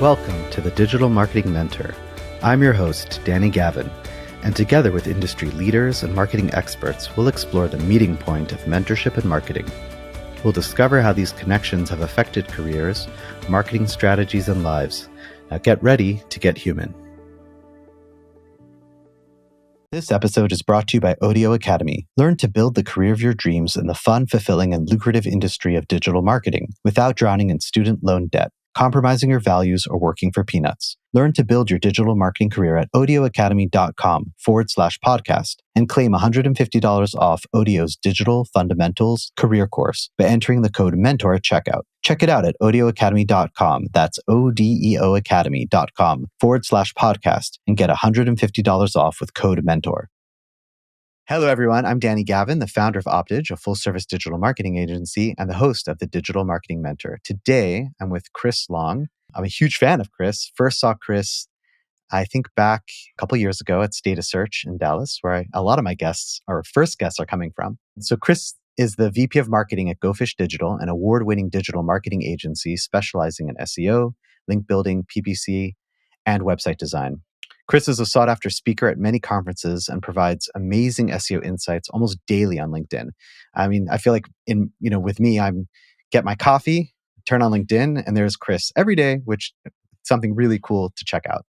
Welcome to the Digital Marketing Mentor. I'm your host, Danny Gavin, and together with industry leaders and marketing experts, we'll explore the meeting point of mentorship and marketing. We'll discover how these connections have affected careers, marketing strategies, and lives. Now get ready to get human. This episode is brought to you by Odeo Academy. Learn to build the career of your dreams in the fun, fulfilling, and lucrative industry of digital marketing without drowning in student loan debt, compromising your values, or working for peanuts. Learn to build your digital marketing career at odeoacademy.com/podcast and claim $150 off Odeo's Digital Fundamentals career course by entering the code MENTOR at checkout. Check it out at odeoacademy.com. That's odeoacademy.com/podcast and get $150 off with code MENTOR. Hello, everyone. I'm Danny Gavin, the founder of Optage, a full-service digital marketing agency, and the host of the Digital Marketing Mentor. Today, I'm with Chris Long. I'm a huge fan of Chris. First saw Chris, I think back a couple years ago at Stata Search in Dallas, where a lot of my guests, or first guests, are coming from. So Chris is the VP of Marketing at Go Fish Digital, an award-winning digital marketing agency specializing in SEO, link building, PPC, and website design. Chris is a sought-after speaker at many conferences and provides amazing SEO insights almost daily on LinkedIn. I mean, I feel like with me, I'm get my coffee, turn on LinkedIn, and there's Chris every day, which is something really cool to check out.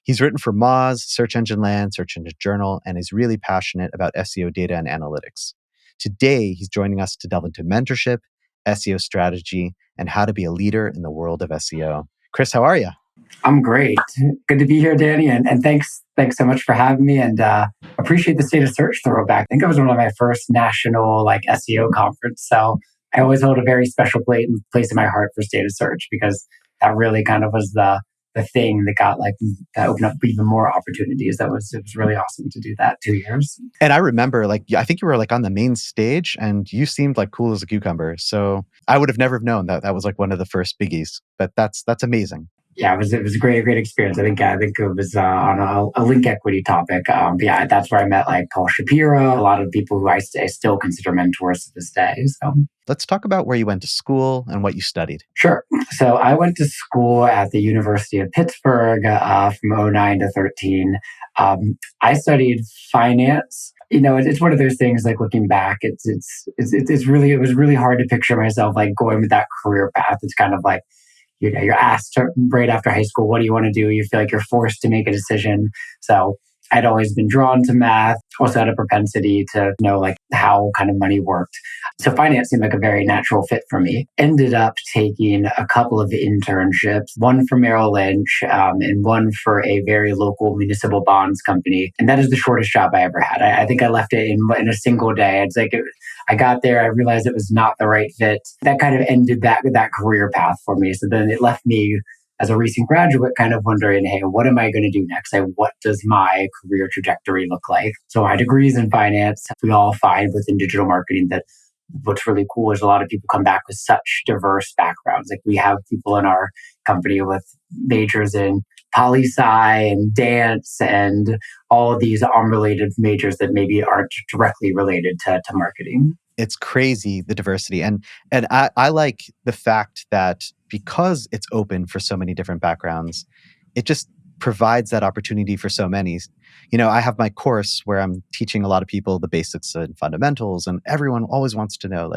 He's written for Moz, Search Engine Land, Search Engine Journal, and is really passionate about SEO data and analytics. Today, he's joining us to delve into mentorship, SEO strategy, and how to be a leader in the world of SEO. Chris, how are you? I'm great. Good to be here, Danny. And thanks so much for having me, and appreciate the Stata Search throwback. I think it was one of my first national SEO conference. So I always hold a very special place in my heart for Stata Search, because that really kind of was the thing that got that opened up even more opportunities. It was really awesome to do that 2 years. And I remember I think you were on the main stage and you seemed cool as a cucumber. So I would have never known that was one of the first biggies, but that's amazing. Yeah, it was a great experience. I think it was on a link equity topic. But yeah, that's where I met Paul Shapiro, a lot of people who I still consider mentors to this day. So let's talk about where you went to school and what you studied. Sure. So I went to school at the University of Pittsburg from 2009 to 13. I studied finance. It's one of those things. Looking back, it was really hard to picture myself going with that career path. It's kind of you're asked right after high school, what do you want to do? You feel like you're forced to make a decision. So I'd always been drawn to math, also had a propensity to know how kind of money worked. So finance seemed like a very natural fit for me. Ended up taking a couple of internships, one for Merrill Lynch and one for a very local municipal bonds company. And that is the shortest job I ever had. I think I left it in a single day. I got there, I realized it was not the right fit. That kind of ended that career path for me. So then it left me as a recent graduate kind of wondering, hey, what am I going to do next? What does my career trajectory look like? So my degree's in finance. We all find within digital marketing that what's really cool is a lot of people come back with such diverse backgrounds. We have people in our company with majors in poli-sci and dance and all of these unrelated majors that maybe aren't directly related to marketing. It's crazy, the diversity. And I like the fact that because it's open for so many different backgrounds, it just provides that opportunity for so many. I have my course where I'm teaching a lot of people the basics and fundamentals, and everyone always wants to know,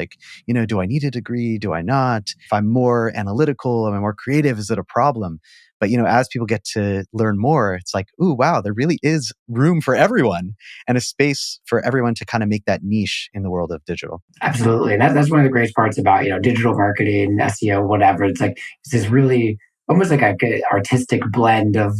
do I need a degree? Do I not? If I'm more analytical, am I more creative? Is it a problem? But, as people get to learn more, it's ooh, wow, there really is room for everyone and a space for everyone to kind of make that niche in the world of digital. Absolutely. And that's one of the great parts about, digital marketing, SEO, whatever. It's it's this really almost a good artistic blend of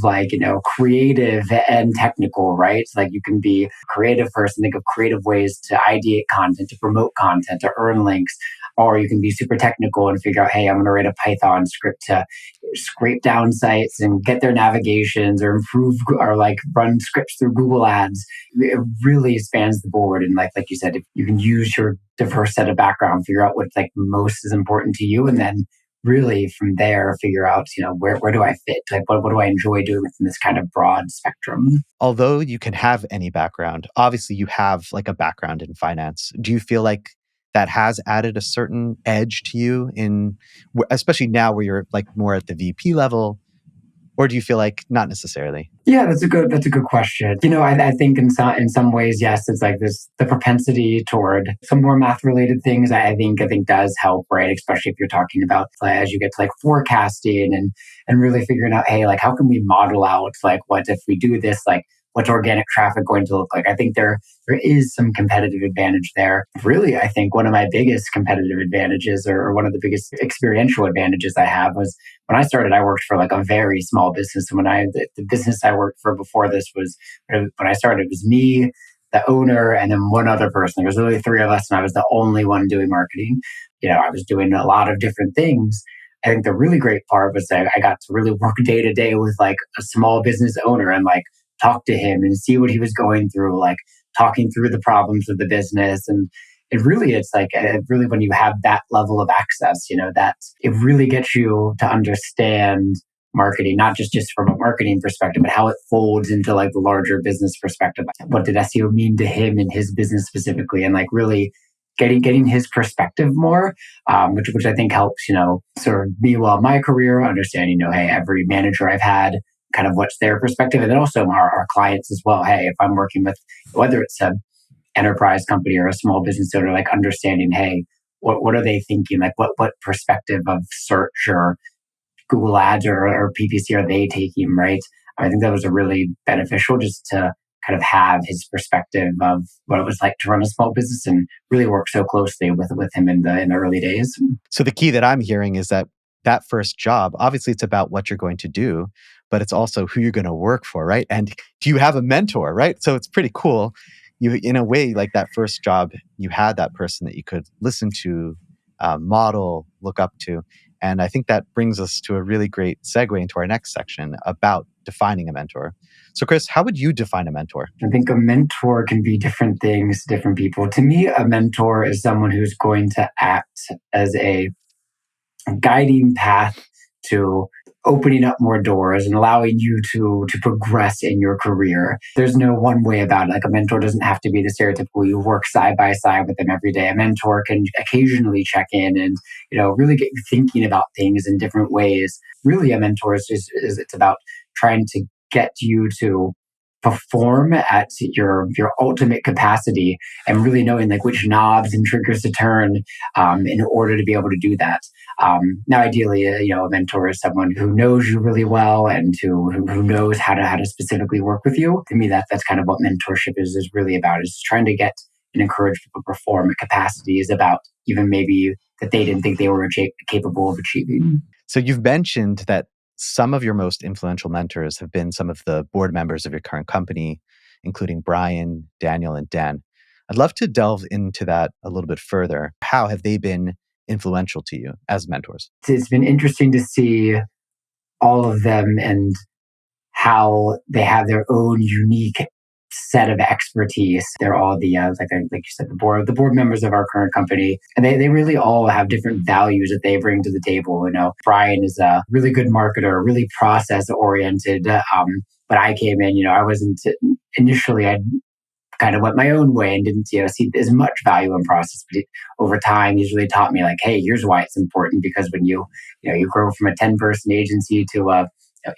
creative and technical, right? You can be creative first and think of creative ways to ideate content, to promote content, to earn links. Or you can be super technical and figure out, hey, I'm going to write a Python script to scrape down sites and get their navigations or improve or run scripts through Google Ads. It really spans the board. And like you said, if you can use your diverse set of background, figure out what's most is important to you, and then really from there figure out, where do I fit? What do I enjoy doing within this kind of broad spectrum? Although you can have any background, obviously you have a background in finance. Do you feel like that has added a certain edge to you especially now where you're more at the VP level? Or do you feel like not necessarily? Yeah, that's a good question. I think in some ways, yes, it's like this the propensity toward some more math related things. I think does help, right? Especially if you're talking about as you get to like forecasting and really figuring out, hey, like how can we model out like what if we do this, like what's organic traffic going to look like? I think there is some competitive advantage there. Really, I think one of my biggest competitive advantages or one of the biggest experiential advantages I have was when I started, I worked for like a very small business. And the business I worked for before this was when I started, it was me, the owner, and then one other person. There was literally three of us, and I was the only one doing marketing. I was doing a lot of different things. I think the really great part was that I got to really work day to day with like a small business owner and like talk to him and see what he was going through, like talking through the problems of the business. And it's like really when you have that level of access, that it really gets you to understand marketing, not just from a marketing perspective, but how it folds into like the larger business perspective. What did SEO mean to him and his business specifically? And like really getting his perspective more, which I think helps, sort of me well in my career, understanding, hey, every manager I've had, kind of what's their perspective, and then also our clients as well. Hey, if I'm working with whether it's a enterprise company or a small business owner, like understanding, hey, what are they thinking? Like what perspective of search or Google Ads or PPC are they taking, right? I think that was a really beneficial just to kind of have his perspective of what it was like to run a small business and really work so closely with him in the early days. So the key that I'm hearing is that first job, obviously it's about what you're going to do, but it's also who you're going to work for, right? And do you have a mentor, right? So it's pretty cool. You, in a way, like that first job, you had that person that you could listen to, model, look up to. And I think that brings us to a really great segue into our next section about defining a mentor. So Chris, how would you define a mentor? I think a mentor can be different things to different people. To me, a mentor is someone who's going to act as a guiding path to opening up more doors and allowing you to progress in your career. There's no one way about it. Like a mentor doesn't have to be the stereotypical you work side by side with them every day. A mentor can occasionally check in and really get you thinking about things in different ways. Really, a mentor is it's about trying to get you to perform at your ultimate capacity and really knowing like which knobs and triggers to turn in order to be able to do that. Now, ideally, a mentor is someone who knows you really well and who knows how to specifically work with you. To me, that's kind of what mentorship is really about. Is trying to get and encourage people to perform at capacities about even maybe that they didn't think they were capable of achieving. So you've mentioned that some of your most influential mentors have been some of the board members of your current company, including Brian, Daniel, and Dan. I'd love to delve into that a little bit further. How have they been influential to you as mentors? It's been interesting to see all of them and how they have their own unique set of expertise. They're all like you said, the board members of our current company, and they really all have different values that they bring to the table. Brian is a really good marketer, really process oriented. But I came in, I wasn't initially. I kind of went my own way and didn't see as much value in process. But over time, he's really taught me like, hey, here's why it's important, because when you grow from a 10-person agency to a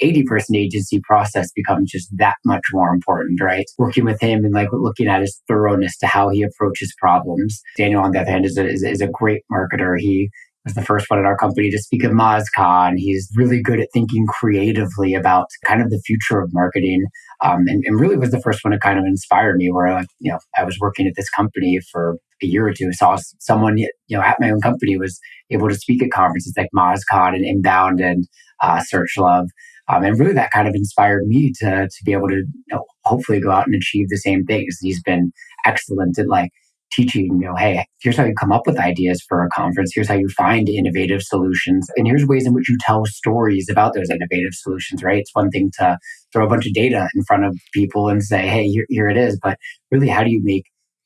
80-person agency, process becomes just that much more important, right? Working with him and like looking at his thoroughness to how he approaches problems. Daniel, on the other hand, is a great marketer. He was the first one in our company to speak at MozCon. He's really good at thinking creatively about kind of the future of marketing, and really was the first one to kind of inspire me. Where I was working at this company for a year or two, saw someone at my own company was able to speak at conferences like MozCon and Inbound and Search Love. And really that kind of inspired me to be able to hopefully go out and achieve the same things. He's been excellent at like teaching, hey, here's how you come up with ideas for a conference. Here's how you find innovative solutions. And here's ways in which you tell stories about those innovative solutions, right? It's one thing to throw a bunch of data in front of people and say, hey, here it is. But really, how do you make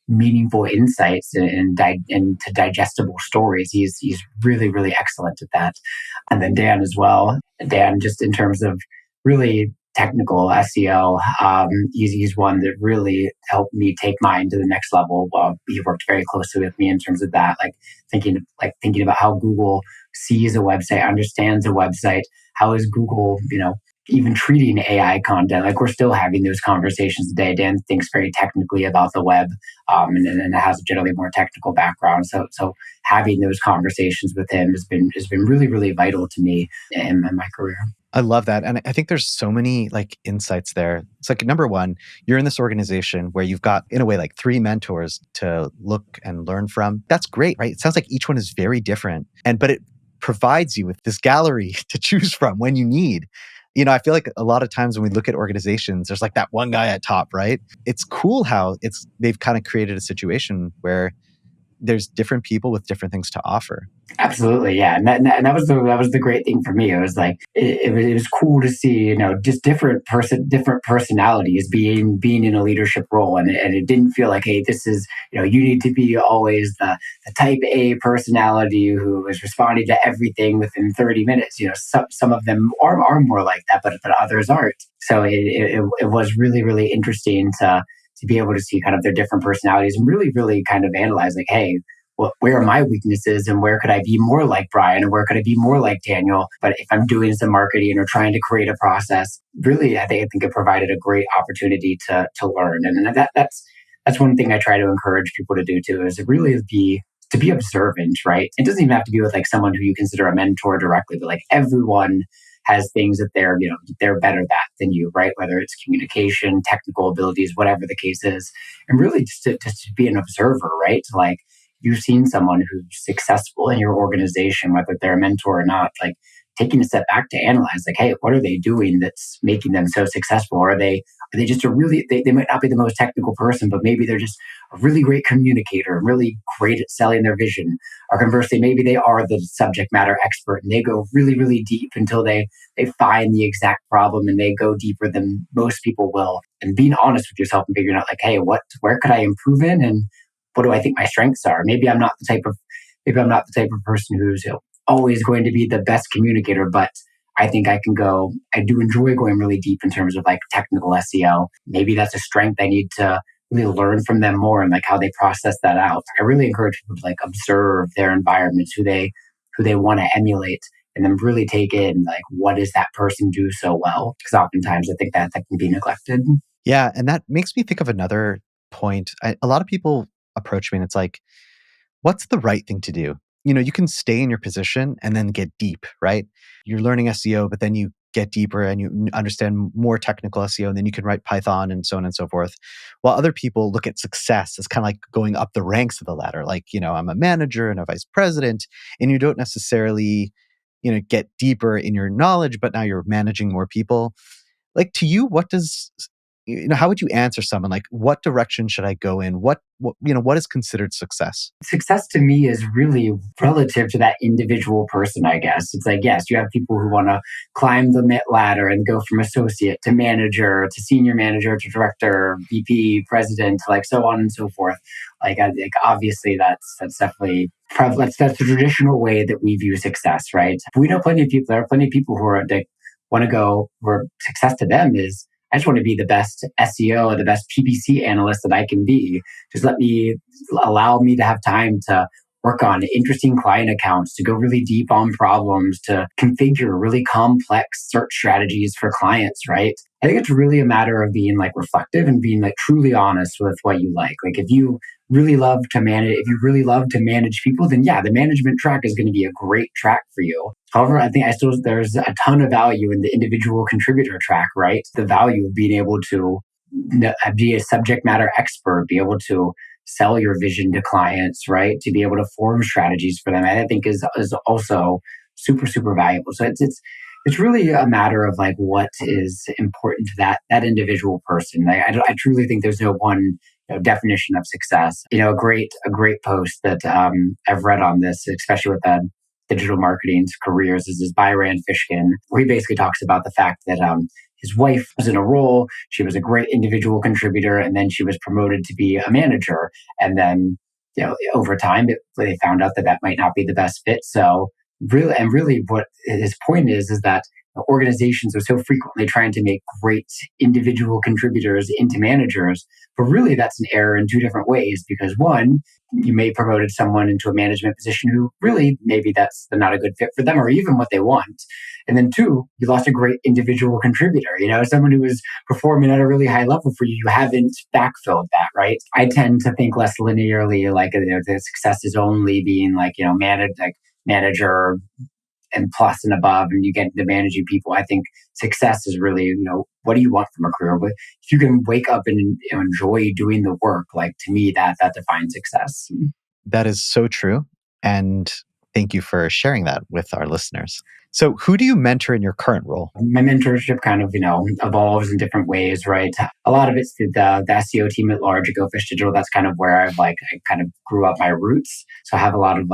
meaningful insights and to digestible stories? He's really, really excellent at that. And then Dan as well. Dan, just in terms of really technical SEO, he's one that really helped me take mine to the next level. He worked very closely with me in terms of that, thinking about how Google sees a website, understands a website. How is Google, even treating AI content. Like we're still having those conversations today. Dan thinks very technically about the web, and has a generally more technical background. So having those conversations with him has been really really vital to me in my career. I love that. And I think there's so many like insights there. It's like number one, you're in this organization where you've got, in a way, like three mentors to look and learn from. That's great, right? It sounds like each one is very different. But it provides you with this gallery to choose from when you need. I feel like a lot of times when we look at organizations, there's like that one guy at top, right? It's cool how they've kind of created a situation where there's different people with different things to offer. Absolutely, yeah, and that was the great thing for me. It was like it was cool to see, just different personalities being in a leadership role, and it didn't feel like, hey, this is, you need to be always the type A personality who is responding to everything within 30 minutes. Some of them are more like that, but others aren't. So it was really really interesting to be able to see kind of their different personalities and really really kind of analyze, like, hey, where are my weaknesses and where could I be more like Brian and where could I be more like Daniel? But if I'm doing some marketing or trying to create a process, really, I think it provided a great opportunity to learn. And that's one thing I try to encourage people to do too, is really to be observant, right? It doesn't even have to be with like someone who you consider a mentor directly, but like everyone has things that they're better at than you, right? Whether it's communication, technical abilities, whatever the case is, and really just to be an observer, right? Like you've seen someone who's successful in your organization, whether they're a mentor or not, like taking a step back to analyze, like, hey, what are they doing that's making them so successful? Are they just they might not be the most technical person, but maybe they're just a really great communicator, really great at selling their vision. Or conversely, maybe they are the subject matter expert and they go really, really deep until they find the exact problem and they go deeper than most people will. And being honest with yourself and figuring out, like, hey, where could I improve in, and what do I think my strengths are? Maybe I'm not the type of person who's, always going to be the best communicator, but I think I do enjoy going really deep in terms of like technical SEO. Maybe that's a strength I need to really learn from them more and like how they process that out. I really encourage people to like observe their environments, who they want to emulate, and then really take in like what does that person do so well? Because oftentimes I think that can be neglected. Yeah. And that makes me think of another point. A lot of people approach me and it's like, what's the right thing to do? You can stay in your position and then get deep, right? You're learning SEO, but then you get deeper and you understand more technical SEO, and then you can write Python and so on and so forth. While other people look at success as kind of like going up the ranks of the ladder. Like, I'm a manager and a vice president, and you don't necessarily, get deeper in your knowledge, but now you're managing more people. Like to you, how would you answer someone like, what direction should I go in? What is considered success? Success to me is really relative to that individual person, I guess. It's like, yes, you have people who want to climb the ladder and go from associate to manager to senior manager to director, VP, president, like so on and so forth. Like, I think obviously that's definitely that's the traditional way that we view success, right? We know plenty of people. There are plenty of people who are that want to go where success to them is, I just want to be the best SEO or the best PPC analyst that I can be. Just allow me to have time to work on interesting client accounts, to go really deep on problems, to configure really complex search strategies for clients, right? I think it's really a matter of being like reflective and being like truly honest with what you like. Like if you really love to manage people, then yeah, the management track is going to be a great track for you. However, I still there's a ton of value in the individual contributor track, right? The value of being able to be a subject matter expert, be able to sell your vision to clients, right? To be able to form strategies for them, I think is also super super valuable. So it's really a matter of like what is important to that individual person. I truly think there's no one definition of success. A great post that I've read on this, especially with digital marketing's careers, is by Rand Fishkin, where he basically talks about the fact that his wife was in a role, she was a great individual contributor, and then she was promoted to be a manager. And then, over time, they found out that might not be the best fit. So really, what his point is that organizations are so frequently trying to make great individual contributors into managers. But really, that's an error in two different ways because one, you may promoted someone into a management position who really maybe that's not a good fit for them or even what they want. And then two, you lost a great individual contributor, someone who was performing at a really high level for you. You haven't backfilled that, right? I tend to think less linearly, like the success is only being like, manager and plus and above, and you get into managing people. I think success is really, what do you want from a career? But if you can wake up and enjoy doing the work, like to me, that defines success. That is so true. And thank you for sharing that with our listeners. So who do you mentor in your current role? My mentorship kind of, evolves in different ways, right? A lot of it's the SEO team at large at Go Fish Digital. That's kind of where I kind of grew up my roots. So I have a lot of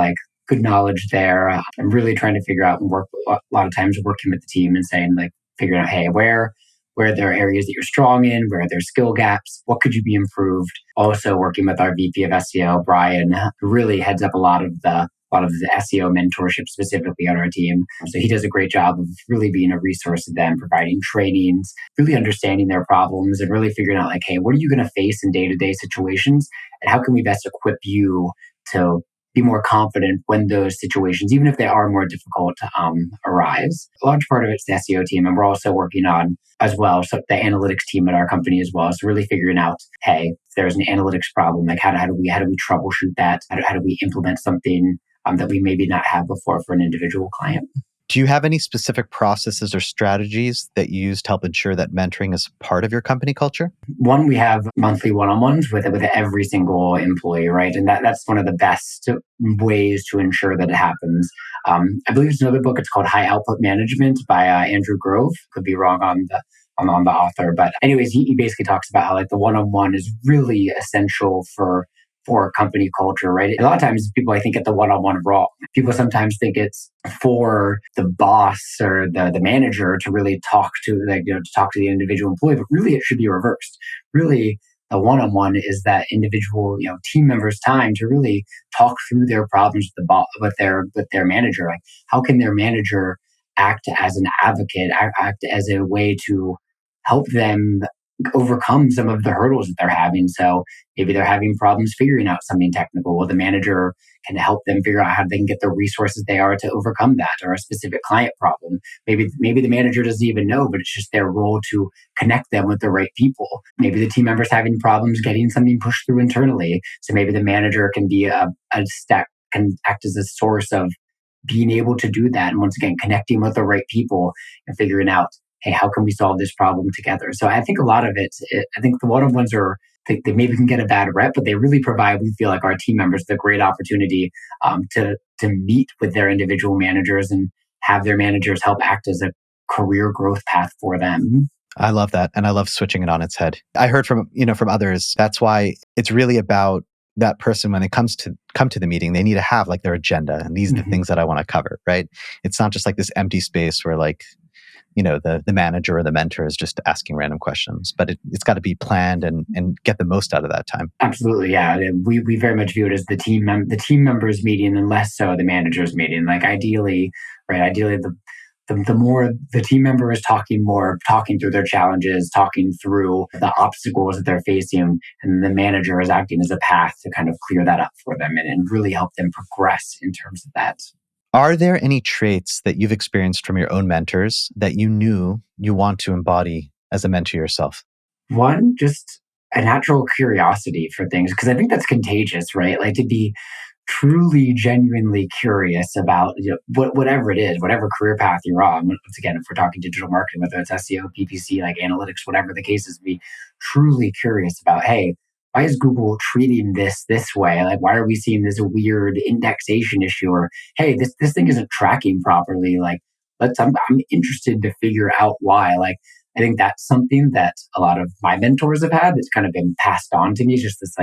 good knowledge there. I'm really trying to figure out and work a lot of times working with the team and saying figuring out, hey, where there are areas that you're strong in, where there's skill gaps, what could you be improved? Also working with our VP of SEO, Brian, who really heads up a lot of the SEO mentorship specifically on our team. So he does a great job of really being a resource to them, providing trainings, really understanding their problems and really figuring out hey, what are you going to face in day-to-day situations? And how can we best equip you to be more confident when those situations, even if they are more difficult, arise. A large part of it's the SEO team, and we're also working on as well, so the analytics team at our company as well. So really figuring out, hey, if there's an analytics problem, how do we troubleshoot that? How do we implement something that we maybe not have before for an individual client? Do you have any specific processes or strategies that you use to help ensure that mentoring is part of your company culture? One, we have monthly one-on-ones with every single employee, right? And that's one of the best ways to ensure that it happens. I believe it's another book. It's called High Output Management by Andrew Grove. Could be wrong on the author, but anyways, he basically talks about how the one-on-one is really essential for company culture, right? A lot of times people, I think, get the one-on-one wrong. People sometimes think it's for the boss or the manager to really talk to the individual employee, but really it should be reversed. Really, the one-on-one is that individual, team member's time to really talk through their problems with their manager. Like, how can their manager act as an advocate, act as a way to help them overcome some of the hurdles that they're having. So maybe they're having problems figuring out something technical. Well, the manager can help them figure out how they can get the resources they are to overcome that, or a specific client problem. Maybe the manager doesn't even know, but it's just their role to connect them with the right people. Maybe the team member's having problems getting something pushed through internally. So maybe the manager can be can act as a source of being able to do that. And once again, connecting with the right people and figuring out, hey, how can we solve this problem together? So I think a lot of I think the one-on-ones they maybe can get a bad rep, but they really provide, we feel like our team members, the great opportunity to meet with their individual managers and have their managers help act as a career growth path for them. I love that. And I love switching it on its head. I heard from others, that's why it's really about that person when they come to the meeting, they need to have their agenda. And these are the things that I want to cover, right? It's not just this empty space where the manager or the mentor is just asking random questions, but it's got to be planned and get the most out of that time. Absolutely, yeah. We very much view it as the team members meeting and less so the managers meeting. Ideally, the more the team member is talking through their challenges, talking through the obstacles that they're facing, and the manager is acting as a path to kind of clear that up for them and really help them progress in terms of that. Are there any traits that you've experienced from your own mentors that you knew you want to embody as a mentor yourself? One, just a natural curiosity for things, because I think that's contagious, right? To be truly, genuinely curious about whatever it is, whatever career path you're on. Once again, if we're talking digital marketing, whether it's SEO, PPC, analytics, whatever the case is, be truly curious about, hey, why is Google treating this way? Why are we seeing this weird indexation issue? Or, hey, this thing isn't tracking properly. I'm interested to figure out why. I think that's something that a lot of my mentors have had that's kind of been passed on to me. It's just this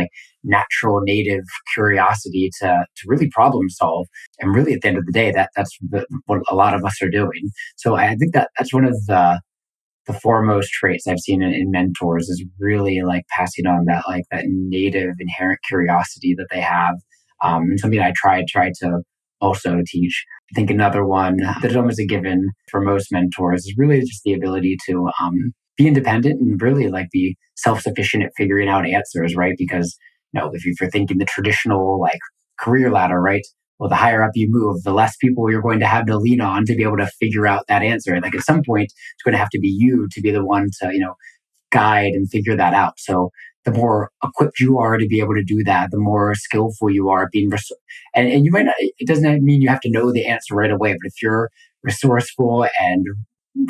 natural native curiosity to really problem solve. And really at the end of the day, that's what a lot of us are doing. So I think that's one of the foremost traits I've seen in mentors is really passing on that native inherent curiosity that they have. And something I try to also teach. I think another one that is almost a given for most mentors is really just the ability to be independent and really like be self-sufficient at figuring out answers, right? Because if you're thinking the traditional like career ladder, right? Well, the higher up you move, the less people you're going to have to lean on to be able to figure out that answer. Like at some point, it's going to have to be you to be the one to, guide and figure that out. So the more equipped you are to be able to do that, the more skillful you are at being and you might not, it doesn't mean you have to know the answer right away, but if you're resourceful and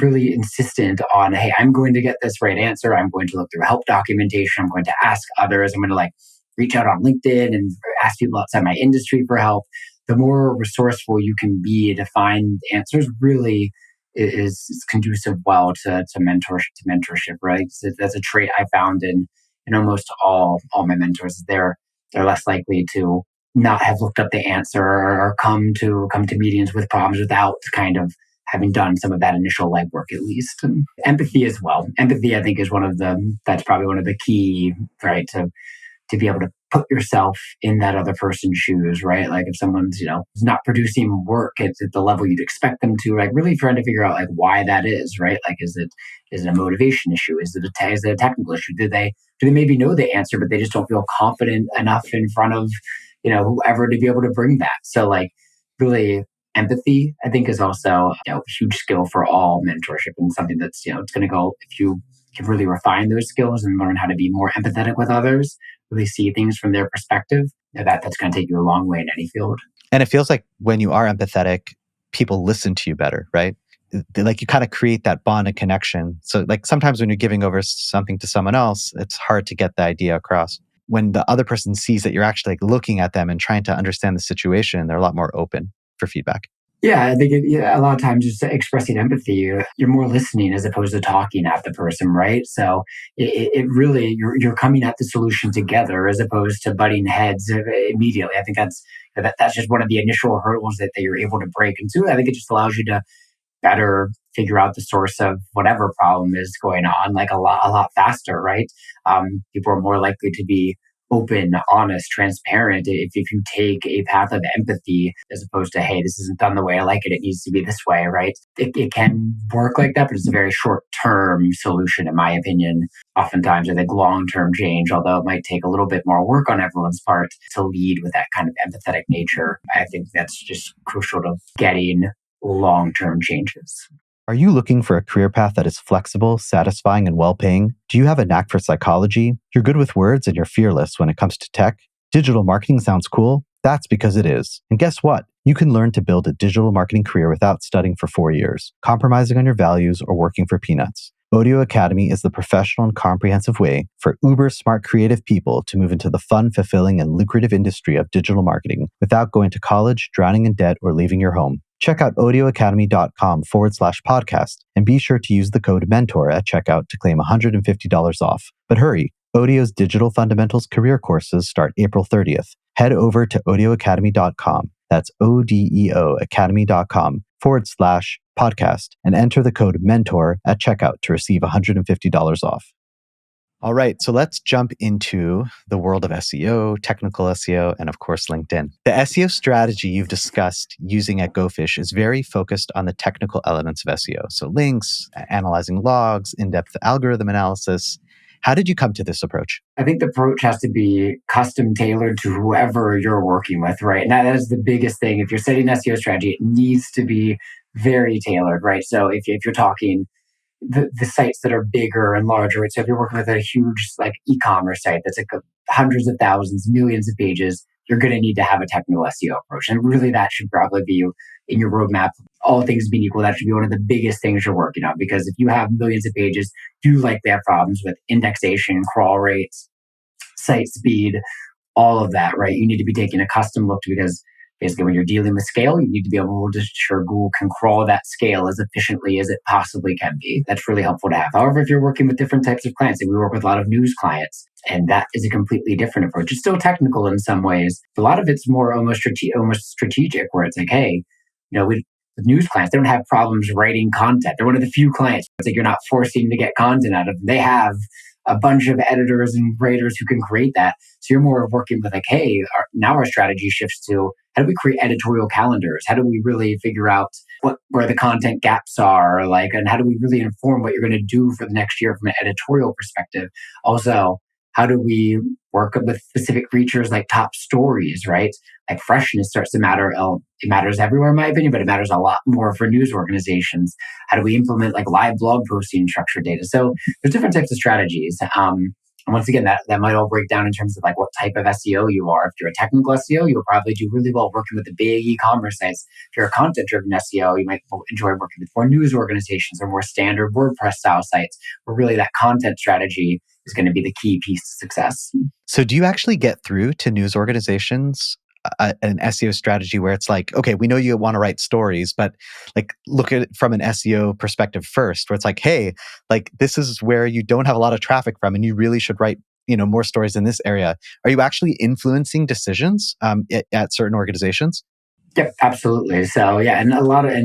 really insistent on, hey, I'm going to get this right answer, I'm going to look through help documentation, I'm going to ask others, I'm going to like reach out on LinkedIn and ask people outside my industry for help, the more resourceful you can be to find answers really is conducive well to mentorship, right? So that's a trait I found in almost all my mentors. They're less likely to not have looked up the answer or come to meetings with problems without kind of having done some of that initial legwork at least. And empathy as well. Empathy, I think, is that's probably one of the key, right, to be able to put yourself in that other person's shoes, right? Like if someone's, is not producing work at the level you'd expect them to, like really trying to figure out like why that is, right? Like, is it a motivation issue? Is it a technical issue? Do they maybe know the answer, but they just don't feel confident enough in front of, whoever to be able to bring that. So like really empathy, I think, is also, a huge skill for all mentorship and something that's, it's going to go, if you can really refine those skills and learn how to be more empathetic with others, really see things from their perspective, that's going to take you a long way in any field. And it feels like when you are empathetic, people listen to you better, right? Like you kind of create that bond and connection. So like sometimes when you're giving over something to someone else, it's hard to get the idea across. When the other person sees that you're actually like looking at them and trying to understand the situation, they're a lot more open for feedback. Yeah, I think a lot of times just expressing empathy, you're more listening as opposed to talking at the person, right? So it really, you're coming at the solution together as opposed to butting heads immediately. I think that's just one of the initial hurdles that you're able to break. And two, I think it just allows you to better figure out the source of whatever problem is going on, like a lot faster, right? People are more likely to be open, honest, transparent if you take a path of empathy as opposed to, hey, this isn't done the way I like it, it needs to be this way, right? It can work like that, but it's a very short-term solution, in my opinion. Oftentimes, I think long-term change, although it might take a little bit more work on everyone's part to lead with that kind of empathetic nature, I think that's just crucial to getting long-term changes. Are you looking for a career path that is flexible, satisfying, and well-paying? Do you have a knack for psychology? You're good with words and you're fearless when it comes to tech? Digital marketing sounds cool? That's because it is. And guess what? You can learn to build a digital marketing career without studying for 4 years, compromising on your values, or working for peanuts. Odeo Academy is the professional and comprehensive way for uber-smart creative people to move into the fun, fulfilling, and lucrative industry of digital marketing without going to college, drowning in debt, or leaving your home. Check out audioacademy.com/podcast and be sure to use the code MENTOR at checkout to claim $150 off. But hurry, Odeo's Digital Fundamentals career courses start April 30th. Head over to audioacademy.com. That's odeoacademy.com/podcast and enter the code MENTOR at checkout to receive $150 off. All right, so let's jump into the world of SEO, technical SEO, and of course, LinkedIn. The SEO strategy you've discussed using at GoFish is very focused on the technical elements of SEO. So links, analyzing logs, in-depth algorithm analysis. How did you come to this approach? I think the approach has to be custom tailored to whoever you're working with, right? And that is the biggest thing. If you're setting an SEO strategy, it needs to be very tailored, right? So if you're talking the sites that are bigger and larger. Right? So if you're working with a huge like e-commerce site that's like hundreds of thousands, millions of pages, you're going to need to have a technical SEO approach. And really that should probably be in your roadmap. All things being equal, that should be one of the biggest things you're working on. Because if you have millions of pages, you likely have problems with indexation, crawl rates, site speed, all of that, right? You need to be taking a custom look because basically when you're dealing with scale, you need to be able to ensure Google can crawl that scale as efficiently as it possibly can be. That's really helpful to have. However, if you're working with different types of clients, and we work with a lot of news clients, and that is a completely different approach. It's still technical in some ways. A lot of it's more almost strategic, where it's like, hey, with news clients, they don't have problems writing content. They're one of the few clients. It's like you're not forcing to get content out of them. They have a bunch of editors and writers who can create that. So you're more working with like, hey, now our strategy shifts to how do we create editorial calendars? How do we really figure out where the content gaps are, like, and how do we really inform what you're going to do for the next year from an editorial perspective? Also, how do we work with specific features like top stories, right? Like freshness starts to matter. It matters everywhere, in my opinion, but it matters a lot more for news organizations. How do we implement like live blog posting structured data? So there's different types of strategies. And once again, that might all break down in terms of like what type of SEO you are. If you're a technical SEO, you'll probably do really well working with the big e-commerce sites. If you're a content-driven SEO, you might enjoy working with more news organizations or more standard WordPress style sites, where really that content strategy is going to be the key piece to success. So do you actually get through to news organizations an SEO strategy where it's like, okay, we know you want to write stories, but like look at it from an SEO perspective first, where it's like, hey, like this is where you don't have a lot of traffic from and you really should write, more stories in this area. Are you actually influencing decisions at certain organizations? Yep, absolutely. So yeah, and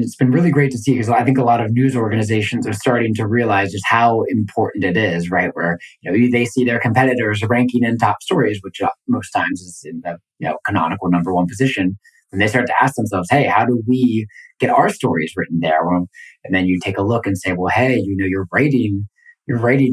it's been really great to see because I think a lot of news organizations are starting to realize just how important it is, right? Where they see their competitors ranking in top stories, which most times is in the canonical number one position. And they start to ask themselves, "Hey, how do we get our stories written there?" Well, and then you take a look and say, "Well, hey, you're writing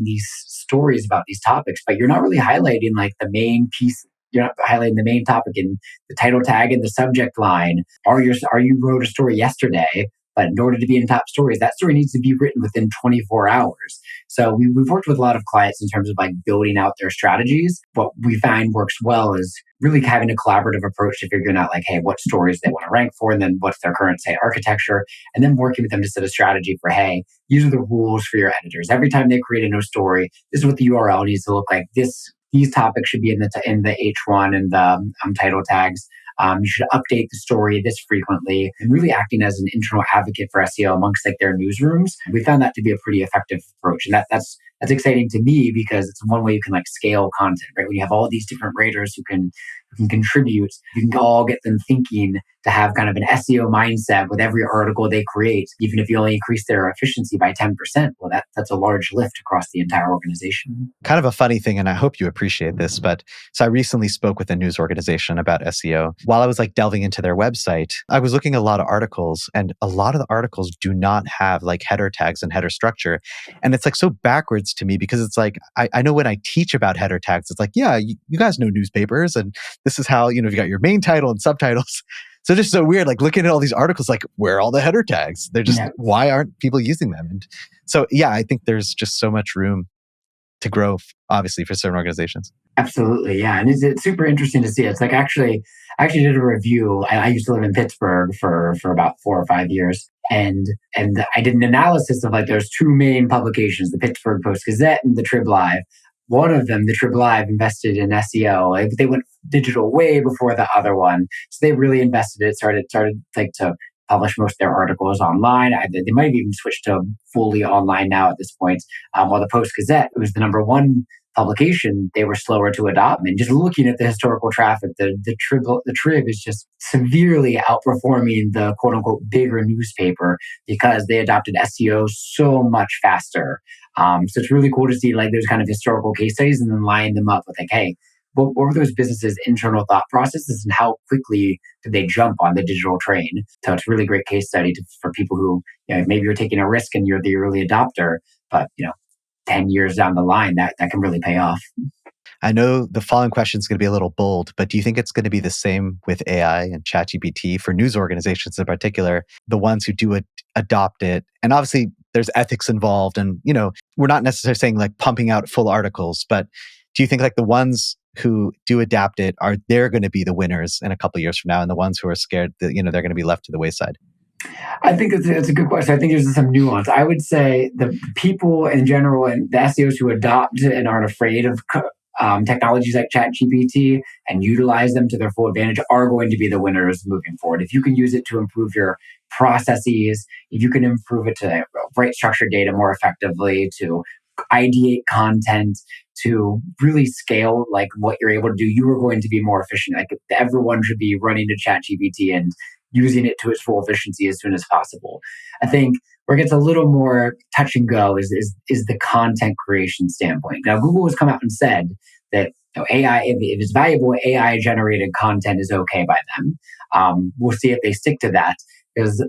these stories about these topics, but you're not really highlighting like the main piece. You're not highlighting the main topic in the title tag and the subject line. You wrote a story yesterday, but in order to be in top stories, that story needs to be written within 24 hours." So we've worked with a lot of clients in terms of like building out their strategies. What we find works well is really having a collaborative approach to figuring out like, hey, what stories they want to rank for, and then what's their current site architecture, and then working with them to set a strategy for, hey, these are the rules for your editors. Every time they create a new story, this is what the URL needs to look like. These topics should be in the H1 and the title tags. You should update the story this frequently, and really acting as an internal advocate for SEO amongst like their newsrooms. We found that to be a pretty effective approach, and that's exciting to me because it's one way you can like scale content, right? When you have all these different raters who can contribute, you can all get them thinking to have kind of an SEO mindset with every article they create. Even if you only increase their efficiency by 10%, well, that's a large lift across the entire organization. Kind of a funny thing, and I hope you appreciate this, but so I recently spoke with a news organization about SEO. While I was like delving into their website, I was looking at a lot of articles, and a lot of the articles do not have like header tags and header structure. And it's like so backwards to me because it's like, I know when I teach about header tags, it's like, yeah, you guys know newspapers, and this is how, you got your main title and subtitles. So just so weird, like looking at all these articles, like where are all the header tags? They're just, why aren't people using them? And so, yeah, I think there's just so much room to grow, obviously, for certain organizations. Absolutely, yeah, and it's super interesting to see. It's like I actually did a review. I used to live in Pittsburgh for about 4 or 5 years, and I did an analysis of like there's two main publications: the Pittsburgh Post Gazette and the Trib Live. One of them, the Trib Live, invested in SEO. Like they went digital way before the other one, so they really invested. It started like to publish most of their articles online. They might have even switched to fully online now at this point. While the Post Gazette, it was the number one publication, they were slower to adopt. And just looking at the historical traffic, the Trib is just severely outperforming the quote unquote bigger newspaper because they adopted SEO so much faster. So it's really cool to see like those kind of historical case studies and then line them up with like, hey, what were those businesses' internal thought processes and how quickly did they jump on the digital train? So it's a really great case study for people who, maybe you're taking a risk and you're the early adopter, but 10 years down the line, that can really pay off. I know the following question is going to be a little bold, but do you think it's going to be the same with AI and ChatGPT for news organizations in particular, the ones who do adopt it? And obviously, there's ethics involved, and we're not necessarily saying like pumping out full articles, but do you think like the ones who do adapt it they're going to be the winners in a couple of years from now, and the ones who are scared that they're going to be left to the wayside? I think it's a good question. I think there's some nuance. I would say the people in general and the SEOs who adopt and aren't afraid of technologies like ChatGPT and utilize them to their full advantage are going to be the winners moving forward. If you can use it to improve your processes, if you can improve it to write structured data more effectively, to ideate content, to really scale like what you're able to do, you are going to be more efficient. Like everyone should be running to ChatGPT and using it to its full efficiency as soon as possible. I think where it gets a little more touch and go is the content creation standpoint. Now, Google has come out and said that AI, if it's valuable, AI generated content is okay by them. We'll see if they stick to that, because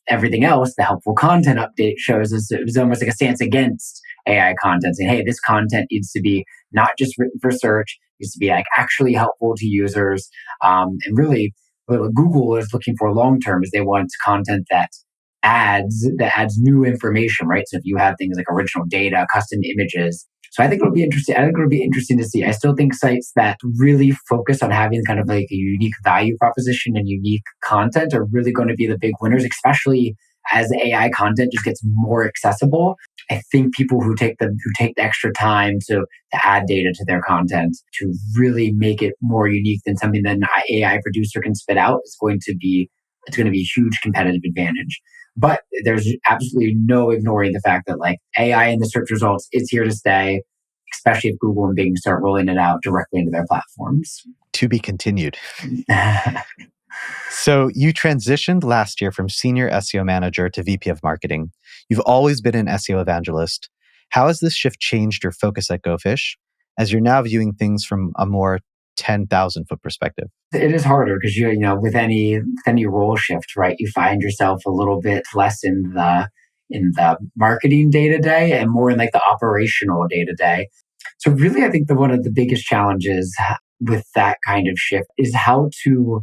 everything else, the helpful content update shows us it was almost like a stance against AI content, saying, hey, this content needs to be not just written for search, it needs to be like actually helpful to users. And really, what Google is looking for long term is they want content that adds new information, right? So if you have things like original data, custom images. So I think it'll be interesting. I think it'll be interesting to see. I still think sites that really focus on having kind of like a unique value proposition and unique content are really going to be the big winners, especially as AI content just gets more accessible. I think people who take the extra time to add data to their content to really make it more unique than something that an AI producer can spit out is going to be a huge competitive advantage. But there's absolutely no ignoring the fact that like AI in the search results is here to stay, especially if Google and Bing start rolling it out directly into their platforms. To be continued. So you transitioned last year from senior SEO manager to VP of marketing. You've always been an SEO evangelist. How has this shift changed your focus at GoFish as you're now viewing things from a more 10,000 foot perspective? It is harder because with any role shift, right? You find yourself a little bit less in the marketing day to day and more in like the operational day to day. So really, I think one of the biggest challenges with that kind of shift is how to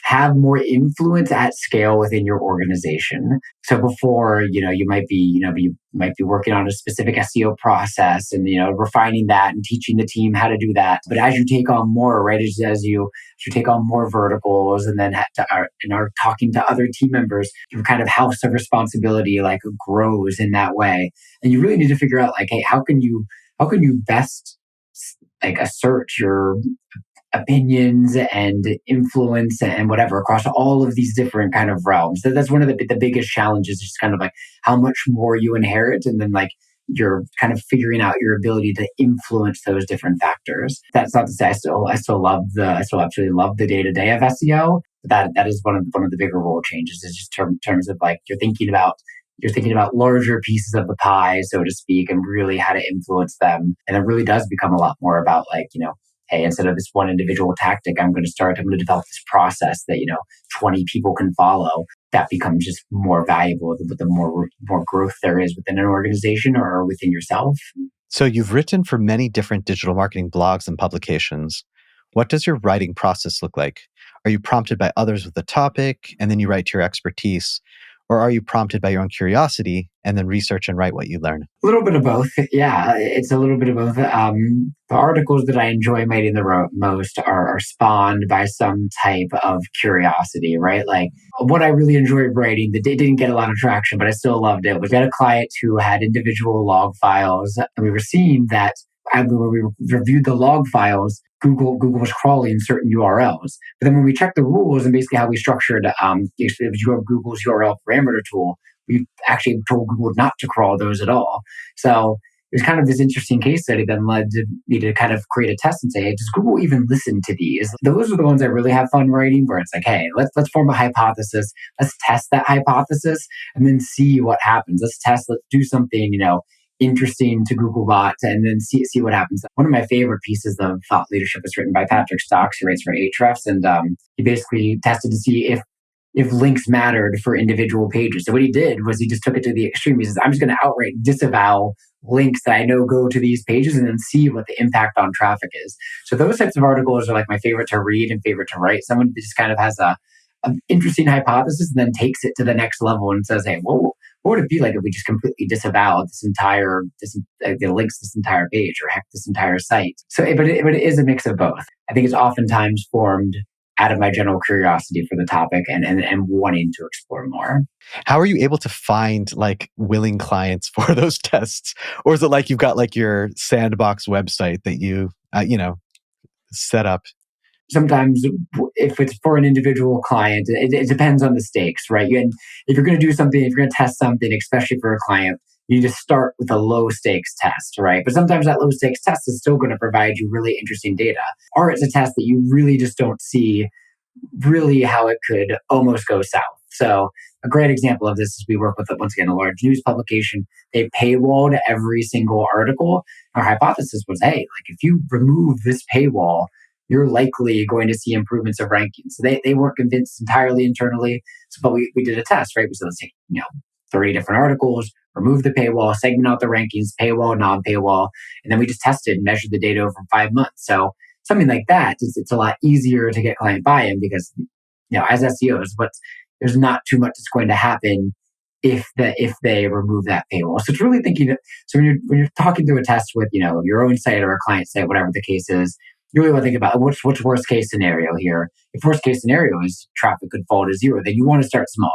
have more influence at scale within your organization. So before, you might be working on a specific SEO process and, refining that and teaching the team how to do that. But as you take on more, right, as you take on more verticals and then are talking to other team members, your kind of house of responsibility like grows in that way. And you really need to figure out like, hey, how can you best like assert your opinions and influence and whatever across all of these different kind of realms. So that's one of the biggest challenges, just kind of like how much more you inherit and then like you're kind of figuring out your ability to influence those different factors. That's not to say I still absolutely love the day-to-day of SEO. But that is one of the bigger role changes is just terms of like you're thinking about larger pieces of the pie, so to speak, and really how to influence them. And it really does become a lot more about like, hey, instead of this one individual tactic, I'm going to develop this process that, 20 people can follow. That becomes just more valuable the more growth there is within an organization or within yourself. So you've written for many different digital marketing blogs and publications. What does your writing process look like? Are you prompted by others with a topic and then you write to your expertise? Or are you prompted by your own curiosity and then research and write what you learn? A little bit of both. Yeah, it's a little bit of both. The articles that I enjoy writing the most are spawned by some type of curiosity, right? Like what I really enjoyed writing that didn't get a lot of traction, but I still loved it. We had a client who had individual log files, and we were seeing that when we reviewed the log files, Google was crawling certain URLs. But then when we checked the rules and basically how we structured Google's URL parameter tool, we actually told Google not to crawl those at all. So it was kind of this interesting case study that led to me to kind of create a test and say, hey, does Google even listen to these? Those are the ones I really have fun writing, where it's like, hey, let's form a hypothesis. Let's test that hypothesis and then see what happens. Let's do something, interesting to Googlebot and then see what happens. One of my favorite pieces of thought leadership is written by Patrick Stocks, who writes for Ahrefs, and he basically tested to see if links mattered for individual pages. So what he did was he just took it to the extreme. He says, I'm just going to outright disavow links that I know go to these pages and then see what the impact on traffic is. So those types of articles are like my favorite to read and favorite to write. Someone that just kind of has an interesting hypothesis and then takes it to the next level and says, hey, what would it be like if we just completely disavowed the links to this entire page or heck this entire site? So, but it is a mix of both. I think it's oftentimes formed out of my general curiosity for the topic and wanting to explore more. How are you able to find like willing clients for those tests? Or is it like you've got like your sandbox website that you, set up? Sometimes if it's for an individual client, it depends on the stakes, right? And if you're going to do something, if you're going to test something, especially for a client, you just start with a low stakes test, right? But sometimes that low stakes test is still going to provide you really interesting data. Or it's a test that you really just don't see really how it could almost go south. So a great example of this is we work with, once again, a large news publication. They paywalled every single article. Our hypothesis was, hey, like if you remove this paywall, you're likely going to see improvements of rankings. So they weren't convinced entirely internally. So, but we did a test, right? We said, let's take, 30 different articles, remove the paywall, segment out the rankings, paywall, non-paywall, and then we just tested and measured the data over 5 months. So something like that, it's a lot easier to get client buy-in because, as SEOs, but there's not too much that's going to happen if they remove that paywall. So it's really thinking that, so when you're talking through a test with, your own site or a client site, whatever the case is, you really want to think about what's worst case scenario here. If worst case scenario is traffic could fall to zero, then you want to start small.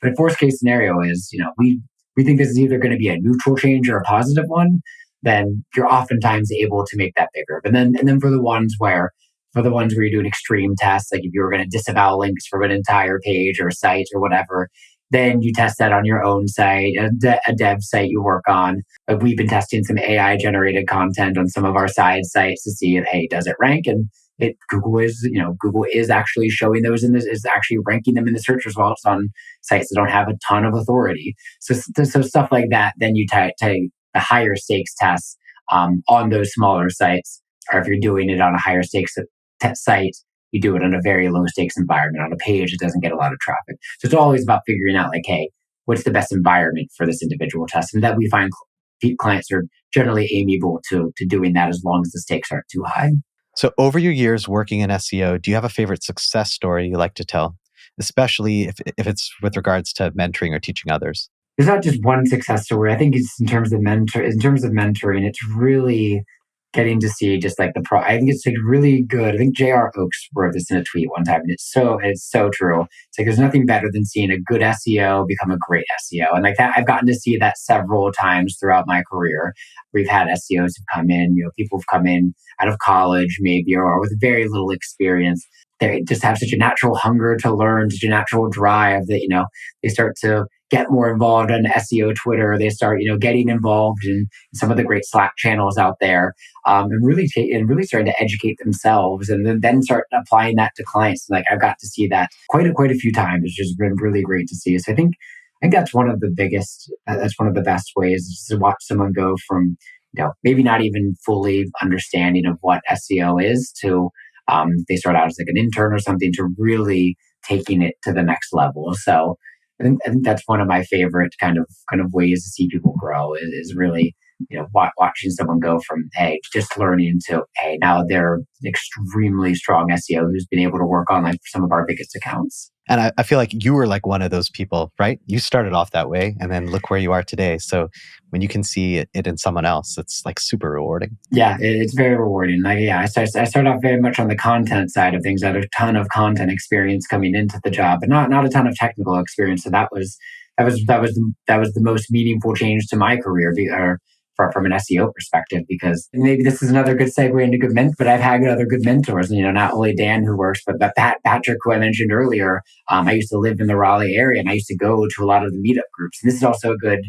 But if worst case scenario is, we think this is either going to be a neutral change or a positive one, then you're oftentimes able to make that bigger. But then, and then for the ones where you're doing extreme tests, like if you were going to disavow links from an entire page or site or whatever, then you test that on your own site, a dev site you work on. We've been testing some AI generated content on some of our side sites to see, hey, does it rank? And Google is actually showing those is actually ranking them in the search results on sites that don't have a ton of authority. So stuff like that. Then you take the higher stakes tests on those smaller sites, or if you're doing it on a higher stakes site, you do it in a very low stakes environment on a page that doesn't get a lot of traffic. So it's always about figuring out, like, hey, what's the best environment for this individual test, and that we find clients are generally amiable to doing that as long as the stakes aren't too high. So, over your years working in SEO, do you have a favorite success story you like to tell, especially if it's with regards to mentoring or teaching others? There's not just one success story. I think it's in terms of mentoring, it's really getting to see just like I think it's like really good. I think J.R. Oaks wrote this in a tweet one time, and it's so true. It's like there's nothing better than seeing a good SEO become a great SEO. And like that, I've gotten to see that several times throughout my career. We've had SEOs who've come in, people who've come in out of college maybe, or with very little experience. They just have such a natural hunger to learn, such a natural drive that, they start to get more involved on SEO Twitter. They start, getting involved in some of the great Slack channels out there, and really starting to educate themselves, and then start applying that to clients. Like I've got to see that quite a few times. It's just been really great to see. So I think that's one of the biggest. That's one of the best ways is to watch someone go from, maybe not even fully understanding of what SEO is to they start out as like an intern or something to really taking it to the next level. So I think that's one of my favorite kind of ways to see people grow is really, watching someone go from, hey, just learning to, hey, now they're an extremely strong SEO who's been able to work on like some of our biggest accounts. And I feel like you were like one of those people, right? You started off that way and then look where you are today. So when you can see it in someone else, it's like super rewarding. Yeah, it's very rewarding. Like, yeah, I started off very much on the content side of things. I had a ton of content experience coming into the job, but not a ton of technical experience. So that was the most meaningful change to my career, or from an SEO perspective, because maybe this is another good segue into good but I've had other good mentors, not only Dan who works, but Patrick, who I mentioned earlier. I used to live in the Raleigh area and I used to go to a lot of the meetup groups. And this is also a good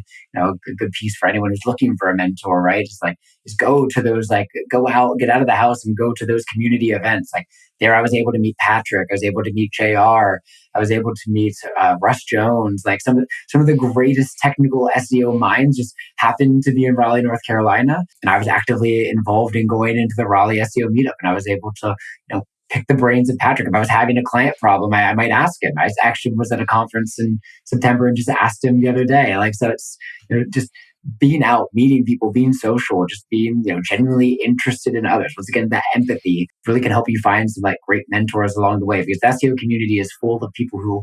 piece for anyone who's looking for a mentor, right? Just go to those, like go out, get out of the house and go to those community events. Like there, I was able to meet Patrick. I was able to meet JR. I was able to meet Russ Jones. Like some of the greatest technical SEO minds just happened to be in Raleigh, North Carolina. And I was actively involved in going into the Raleigh SEO meetup. And I was able to, pick the brains of Patrick. If I was having a client problem, I might ask him. I actually was at a conference in September and just asked him the other day. Like, so it's, just being out, meeting people, being social, just being, genuinely interested in others. Once again, that empathy really can help you find some like great mentors along the way, because the SEO community is full of people who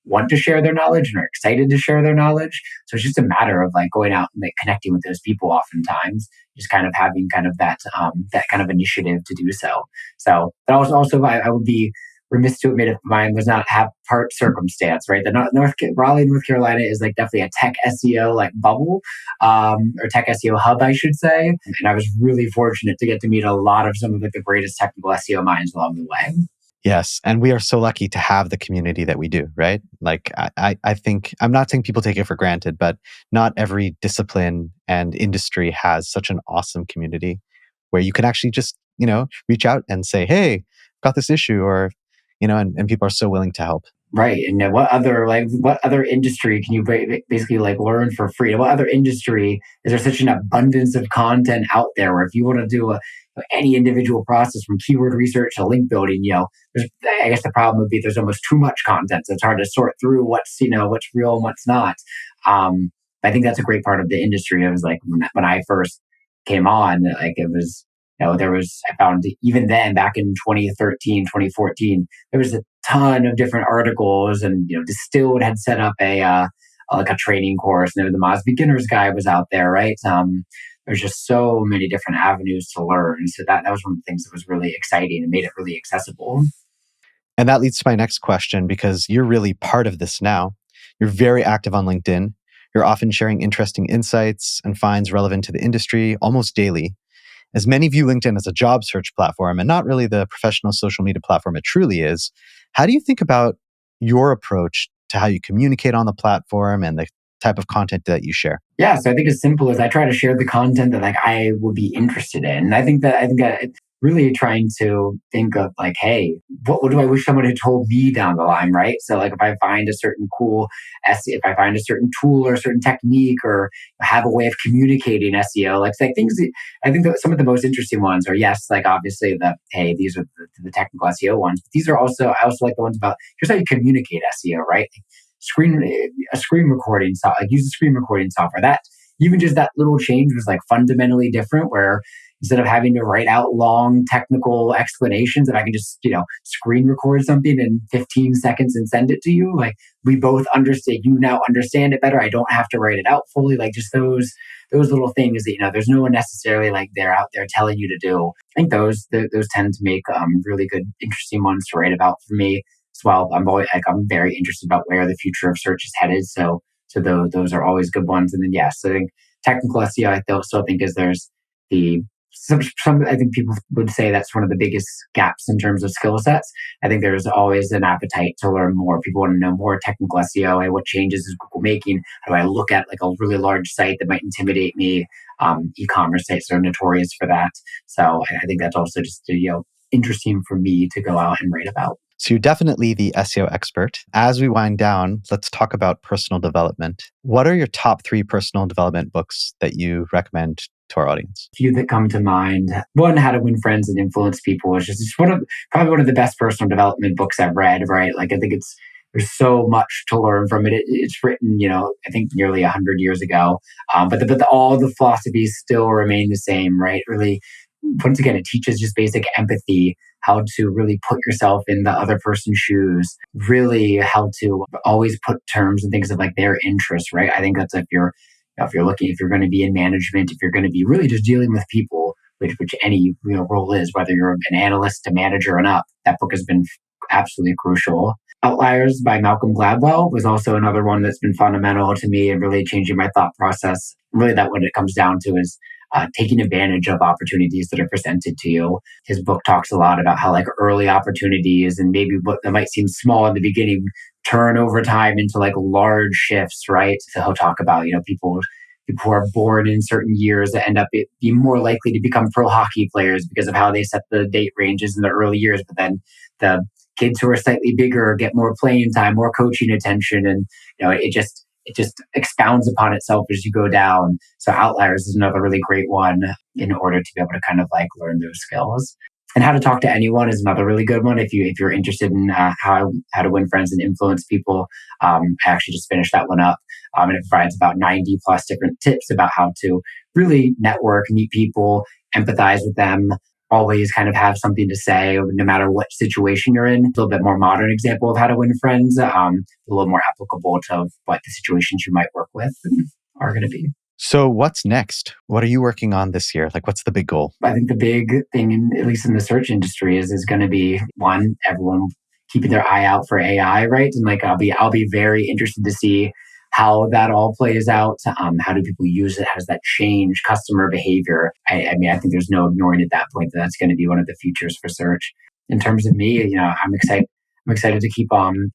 want to share their knowledge and are excited to share their knowledge. So it's just a matter of like going out and like connecting with those people oftentimes, just kind of having kind of that kind of initiative to do so. So, but also I would be remiss to admit if mine was not have part circumstance, right? Raleigh, North Carolina is like definitely a tech SEO like bubble, or tech SEO hub, I should say. And I was really fortunate to get to meet a lot of some of like the greatest technical SEO minds along the way. Yes. And we are so lucky to have the community that we do, right? Like, I think, I'm not saying people take it for granted, but not every discipline and industry has such an awesome community where you can actually just, reach out and say, hey, got this issue, or, and people are so willing to help. Right. And what other industry can you basically like learn for free? What other industry is there such an abundance of content out there where if you want to do any individual process from keyword research to link building, I guess the problem would be there's almost too much content. So it's hard to sort through what's real and what's not. I think that's a great part of the industry. It was like when I first came on, like it was, I found even then back in 2013, 2014, there was a ton of different articles, and Distilled had set up like a training course, and the Moz Beginner's Guide was out there, right? There's just so many different avenues to learn. So that was one of the things that was really exciting and made it really accessible. And that leads to my next question, because you're really part of this now. You're very active on LinkedIn. You're often sharing interesting insights and finds relevant to the industry almost daily. As many view LinkedIn as a job search platform and not really the professional social media platform it truly is, how do you think about your approach to how you communicate on the platform and the type of content that you share? Yeah, so I think as simple as I try to share the content that like I would be interested in. And I think that really trying to think of like, hey, what do I wish someone had told me down the line, right? So like if I find a certain if I find a certain tool or a certain technique or have a way of communicating SEO, like things that I think that some of the most interesting ones are, yes, like obviously hey, these are the technical SEO ones, but these are also, I also like the ones about here's how you communicate SEO, right? A screen recording like use a screen recording software. That even just that little change was like fundamentally different, where instead of having to write out long technical explanations, if I can just screen record something in 15 seconds and send it to you, like we both understand, you now understand it better, I don't have to write it out fully, like just those little things that there's no one necessarily like they're out there telling you to do. I think those tend to make really good, interesting ones to write about for me as well. I'm very interested about where the future of search is headed. So those are always good ones. And then yes, I think technical SEO, I still think there's the I think people would say that's one of the biggest gaps in terms of skill sets. I think there's always an appetite to learn more. People want to know more technical SEO. Hey, what changes is Google making? How do I look at like a really large site that might intimidate me? E-commerce sites are notorious for that. So I think that's also just interesting for me to go out and write about. So you're definitely the SEO expert. As we wind down, let's talk about personal development. What are your top 3 personal development books that you recommend to our audience? A few that come to mind. One, How to Win Friends and Influence People, which is probably one of the best personal development books I've read, right? Like I think there's so much to learn from it. It's written, I think nearly 100 years ago. But all the philosophies still remain the same, right? Really, once again, it teaches just basic empathy, how to really put yourself in the other person's shoes, really how to always put terms and things of like their interests, right? I think that's if you're going to be in management, if you're going to be really just dealing with people, which any role is, whether you're an analyst, a manager, and up, that book has been absolutely crucial. Outliers by Malcolm Gladwell was also another one that's been fundamental to me and really changing my thought process. Really, that what it comes down to is taking advantage of opportunities that are presented to you. His book talks a lot about how like early opportunities and maybe what that might seem small in the beginning turn over time into like large shifts, right? So he'll talk about, people who are born in certain years that end up being more likely to become pro hockey players because of how they set the date ranges in the early years. But then the kids who are slightly bigger get more playing time, more coaching attention. And, it just expounds upon itself as you go down. So Outliers is another really great one in order to be able to kind of like learn those skills. And How to Talk to Anyone is another really good one if you're interested in how to win friends and influence people. I actually just finished that one up, and it provides about 90 plus different tips about how to really network, meet people, empathize with them, always kind of have something to say no matter what situation you're in. A little bit more modern example of how to win friends, a little more applicable to what the situations you might work with are going to be. So what's next? What are you working on this year? Like, what's the big goal? I think the big thing, at least in the search industry, is going to be one, everyone keeping their eye out for AI, right? And like, I'll be very interested to see how that all plays out. How do people use it? How does that change customer behavior? I mean, I think there's no ignoring at that point that that's going to be one of the futures for search. In terms of me, I'm excited. I'm excited to keep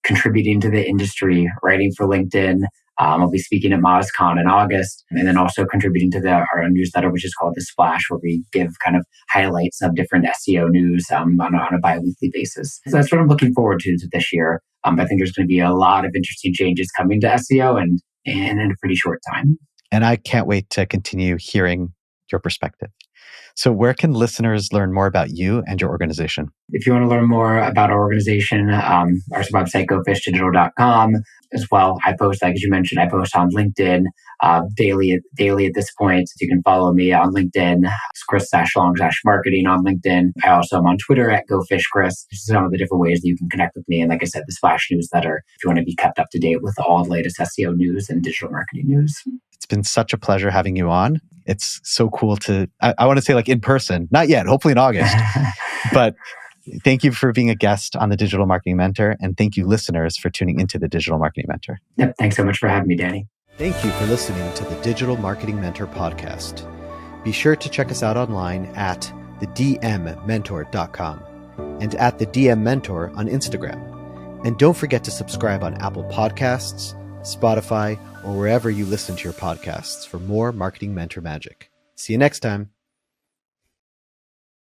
contributing to the industry, writing for LinkedIn, I'll be speaking at MozCon in August, and then also contributing to our newsletter, which is called The Splash, where we give kind of highlights of different SEO news on a bi-weekly basis. So that's what I'm looking forward to this year. I think there's going to be a lot of interesting changes coming to SEO and in a pretty short time. And I can't wait to continue hearing your perspective. So where can listeners learn more about you and your organization? If you want to learn more about our organization, our website, gofishdigital.com. As well, I post, like as you mentioned, I post on LinkedIn daily at this point. You can follow me on LinkedIn. It's Chris-Long-Marketing on LinkedIn. I also am on Twitter at GoFishChris. This is some of the different ways that you can connect with me. And like I said, the Splash newsletter, if you want to be kept up to date with all the latest SEO news and digital marketing news. It's been such a pleasure having you on. It's so cool to, I want to say like in person, not yet, hopefully in August, but thank you for being a guest on the Digital Marketing Mentor. And thank you listeners for tuning into the Digital Marketing Mentor. Yep. Thanks so much for having me, Danny. Thank you for listening to the Digital Marketing Mentor podcast. Be sure to check us out online at thedmmentor.com and at the DM Mentor on Instagram. And don't forget to subscribe on Apple Podcasts, Spotify, or wherever you listen to your podcasts for more marketing mentor magic. See you next time.